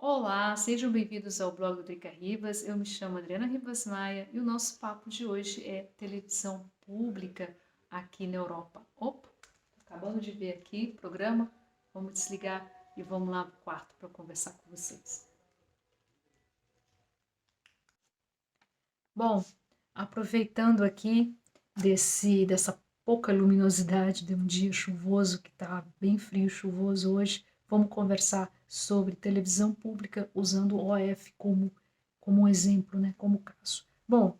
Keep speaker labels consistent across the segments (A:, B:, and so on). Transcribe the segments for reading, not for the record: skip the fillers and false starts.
A: Olá, sejam bem-vindos ao blog do Drica Ribas. Eu me chamo Adriana Ribas Maia e o nosso papo de hoje é televisão pública aqui na Europa. Opa, acabando de ver aqui o programa, vamos desligar e vamos lá pro quarto para conversar com vocês. Bom, aproveitando aqui dessa pouca luminosidade de um dia chuvoso, que está bem frio e chuvoso hoje, vamos conversar sobre televisão pública usando o OF como exemplo, né, como caso. Bom,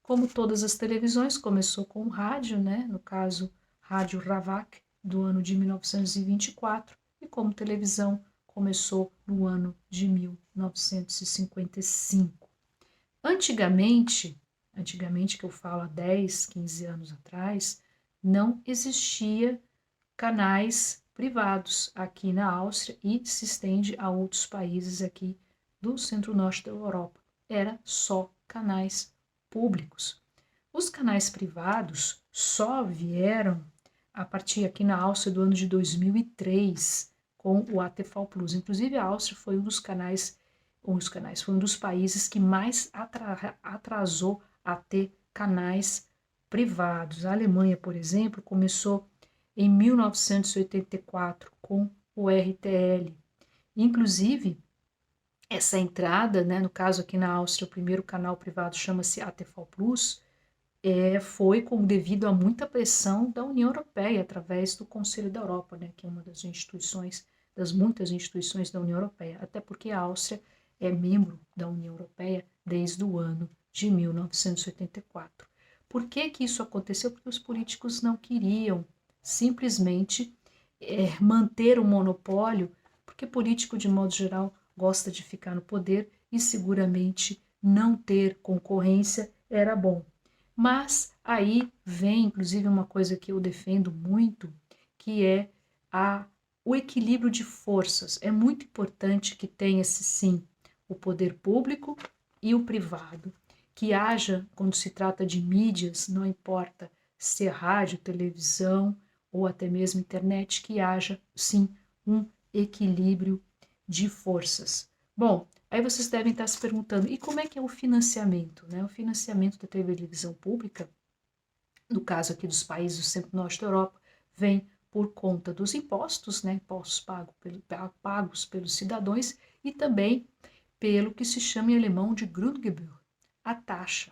A: como todas as televisões, começou com o rádio, né, no caso, Rádio Ravak, do ano de 1924, e como televisão começou no ano de 1955. Antigamente que eu falo há 10, 15 anos atrás, não existia canais privados aqui na Áustria e se estende a outros países aqui do centro-norte da Europa. Era só canais públicos. Os canais privados só vieram a partir aqui na Áustria do ano de 2003 com o ATV Plus. Inclusive a Áustria foi foi um dos países que mais atrasou a ter canais privados. A Alemanha, por exemplo, começou em 1984 com o RTL. Inclusive, essa entrada, né, no caso aqui na Áustria, o primeiro canal privado chama-se ATV Plus, foi devido a muita pressão da União Europeia, através do Conselho da Europa, né, que é uma das muitas instituições da União Europeia, até porque a Áustria é membro da União Europeia desde o ano de 1984. Por que que isso aconteceu? Porque os políticos não queriam simplesmente manter o monopólio, porque político, de modo geral, gosta de ficar no poder e seguramente não ter concorrência era bom. Mas aí vem, inclusive, uma coisa que eu defendo muito, que é o equilíbrio de forças. É muito importante que tenha-se, sim, o poder público e o privado. Que haja, quando se trata de mídias, não importa se é rádio, televisão ou até mesmo internet, que haja, sim, um equilíbrio de forças. Bom, aí vocês devem estar se perguntando, e como é que é o financiamento? Né? O financiamento da televisão pública, no caso aqui dos países do centro-norte da Europa, vem por conta dos impostos, né? Impostos pagos pelos cidadãos e também pelo que se chama em alemão de Grundgebühr, a taxa.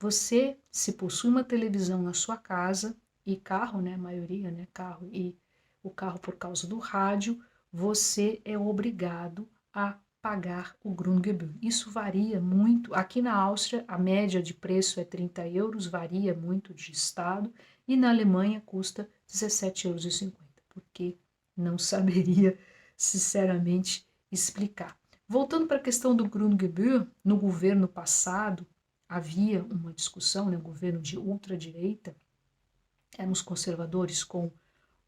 A: Você, se possui uma televisão na sua casa e carro, né, a maioria, né, carro e o carro por causa do rádio, você é obrigado a pagar o Grundgebühr. Isso varia muito. Aqui na Áustria, a média de preço é 30 euros, varia muito de estado, e na Alemanha custa 17,50 euros, porque não saberia, sinceramente, explicar. Voltando para a questão do Grundgebühr, no governo passado, havia uma discussão, né, um governo de ultradireita, eram os conservadores com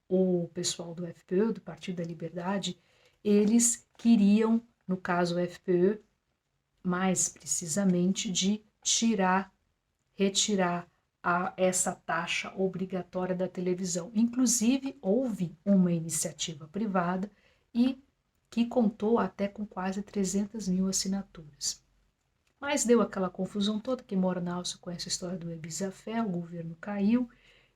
A: o pessoal do FPÖ, do Partido da Liberdade, eles queriam, no caso o FPÖ, mais precisamente, de retirar essa taxa obrigatória da televisão. Inclusive, houve uma iniciativa privada e que contou até com quase 300 mil assinaturas. Mas deu aquela confusão toda, quem mora na Áustria conhece a história do Ebisafé, o governo caiu,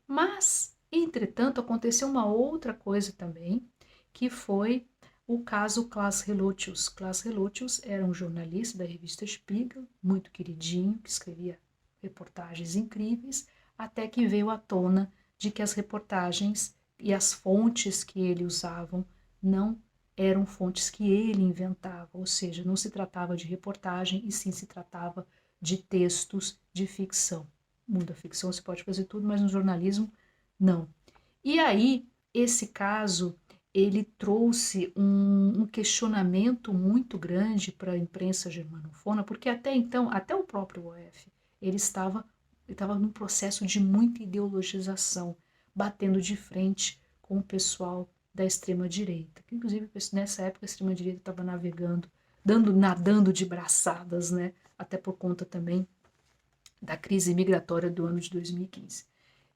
A: mas, entretanto, aconteceu uma outra coisa também, que foi o caso Klaas Relotius. Klaas Relotius era um jornalista da revista Spiegel, muito queridinho, que escrevia reportagens incríveis, até que veio à tona de que as reportagens e as fontes que ele usavam não eram fontes que ele inventava, ou seja, não se tratava de reportagem, e sim se tratava de textos de ficção. No mundo da ficção se pode fazer tudo, mas no jornalismo, não. E aí, esse caso, ele trouxe um questionamento muito grande para a imprensa germanofona, porque até então, até o próprio OF, ele estava num processo de muita ideologização, batendo de frente com o pessoal da extrema-direita. Inclusive, nessa época, a extrema-direita estava nadando de braçadas, né? Até por conta também da crise migratória do ano de 2015.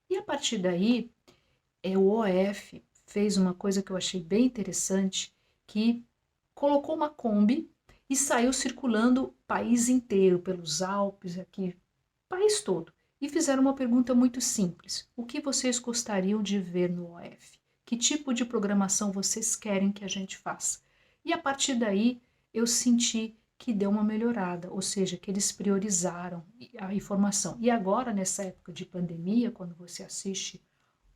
A: E a partir daí, o OF fez uma coisa que eu achei bem interessante, que colocou uma Kombi e saiu circulando o país inteiro, pelos Alpes, aqui, país todo. E fizeram uma pergunta muito simples: o que vocês gostariam de ver no OF? Que tipo de programação vocês querem que a gente faça? E a partir daí eu senti que deu uma melhorada, ou seja, que eles priorizaram a informação. E agora, nessa época de pandemia, quando você assiste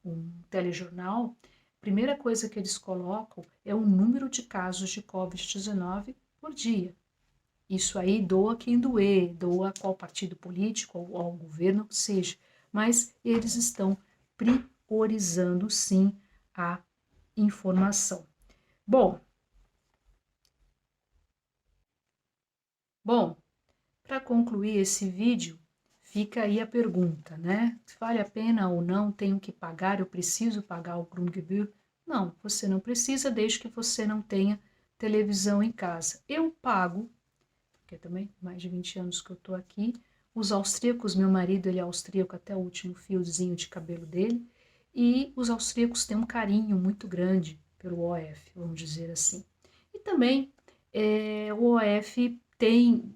A: um telejornal, a primeira coisa que eles colocam é o número de casos de Covid-19 por dia. Isso aí doa quem doer, doa qual partido político ou ao governo seja, mas eles estão priorizando sim a informação. Bom, para concluir esse vídeo, fica aí a pergunta, né? Vale a pena ou não? Tenho que pagar? Eu preciso pagar o Grundgebühr? Não, você não precisa, desde que você não tenha televisão em casa. Eu pago, porque também mais de 20 anos que eu estou aqui. Os austríacos, meu marido, ele é austríaco até o último fiozinho de cabelo dele, e os austríacos têm um carinho muito grande pelo OF, vamos dizer assim. E também o OF tem,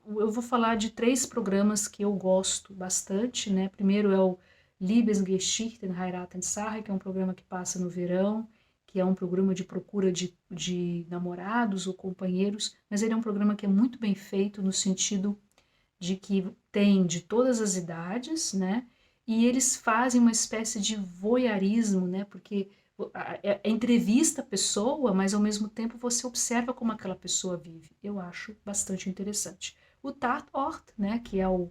A: eu vou falar de 3 programas que eu gosto bastante, né? Primeiro é o Liebesgeschichten heiraten Sache, que é um programa que passa no verão, que é um programa de procura de namorados ou companheiros, mas ele é um programa que é muito bem feito no sentido de que tem de todas as idades, né? E eles fazem uma espécie de voyeurismo, né? Porque entrevista a pessoa, mas ao mesmo tempo você observa como aquela pessoa vive. Eu acho bastante interessante. O Tatort, né? Que é o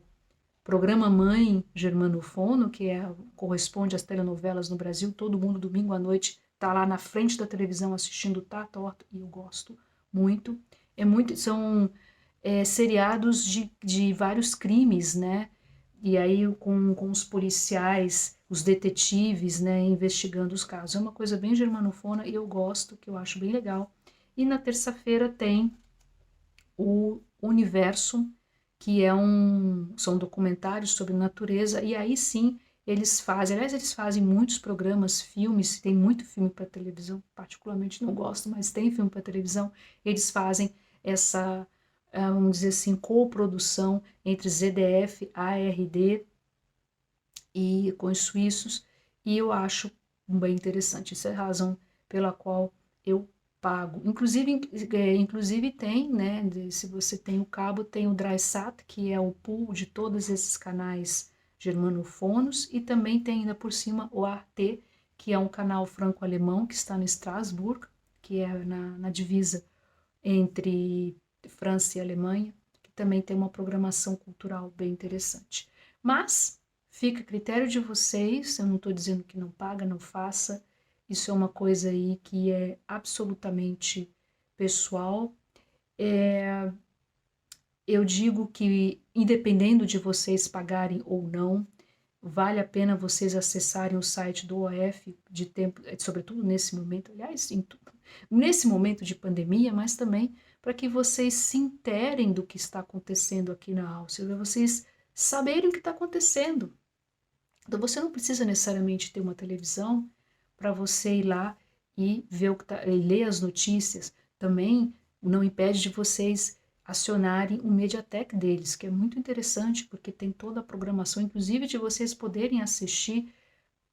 A: programa mãe germanofono, que corresponde às telenovelas no Brasil, todo mundo domingo à noite está lá na frente da televisão assistindo o Tatort, e eu gosto muito. São seriados de vários crimes, né? E aí com os policiais, os detetives, né, investigando os casos. É uma coisa bem germanofona e eu gosto, que eu acho bem legal. E na terça-feira tem o Universo, que são documentários sobre natureza, e aí sim eles fazem muitos programas, filmes, tem muito filme para televisão, particularmente não gosto, mas tem filme para televisão, eles fazem essa, vamos dizer assim, coprodução entre ZDF, ARD e com os suíços, e eu acho bem interessante. Essa é a razão pela qual eu pago. Inclusive tem, né, se você tem o cabo, tem o DrySat, que é o pool de todos esses canais germanofonos, e também tem ainda por cima o ART, que é um canal franco-alemão que está no Strasbourg, que é na divisa entre França e Alemanha, que também tem uma programação cultural bem interessante. Mas fica a critério de vocês, eu não estou dizendo que não paga, não faça, isso é uma coisa aí que é absolutamente pessoal. Eu digo que, independendo de vocês pagarem ou não, vale a pena vocês acessarem o site do OF de tempo, sobretudo nesse momento, aliás, nesse momento de pandemia, mas também para que vocês se interem do que está acontecendo aqui na Áustria, para vocês saberem o que está acontecendo. Então você não precisa necessariamente ter uma televisão para você ir lá e ver e ler as notícias. Também não impede de vocês acionarem o Mediatek deles, que é muito interessante porque tem toda a programação, inclusive de vocês poderem assistir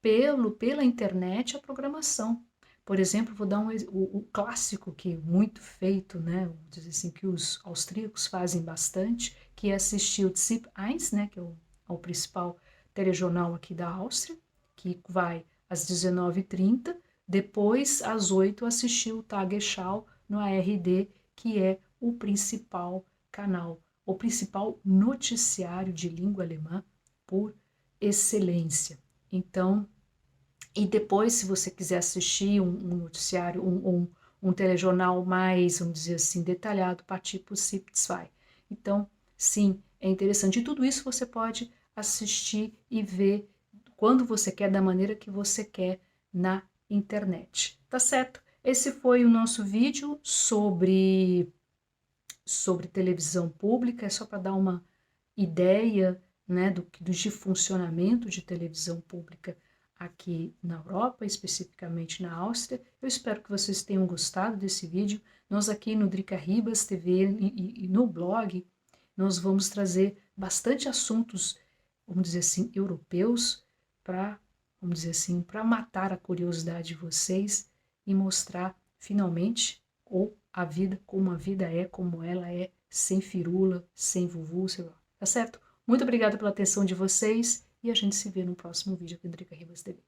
A: pela internet a programação. Por exemplo, vou dar o clássico que é muito feito, né, vamos dizer assim, que os austríacos fazem bastante, que é assistir o ZIP 1, né, que é o principal telejornal aqui da Áustria, que vai às 19h30, depois às 8h assistir o Tagesschau no ARD, que é o principal canal, o principal noticiário de língua alemã por excelência. Então, e depois, se você quiser assistir um noticiário, um telejornal mais, vamos dizer assim, detalhado, partir para o ZIP 2. Então, sim, é interessante. E tudo isso você pode assistir e ver quando você quer, da maneira que você quer na internet. Tá certo? Esse foi o nosso vídeo sobre televisão pública, é só para dar uma ideia, né, de funcionamento de televisão pública aqui na Europa, especificamente na Áustria. Eu espero que vocês tenham gostado desse vídeo. Nós aqui no Drica Ribas TV e no blog, nós vamos trazer bastante assuntos, vamos dizer assim, europeus, para, vamos dizer assim, para matar a curiosidade de vocês e mostrar finalmente ou a vida como a vida é, como ela é, sem firula, sem vuvu, sei lá. Tá certo? Muito obrigada pela atenção de vocês e a gente se vê no próximo vídeo aqui do Drica Ribas TV.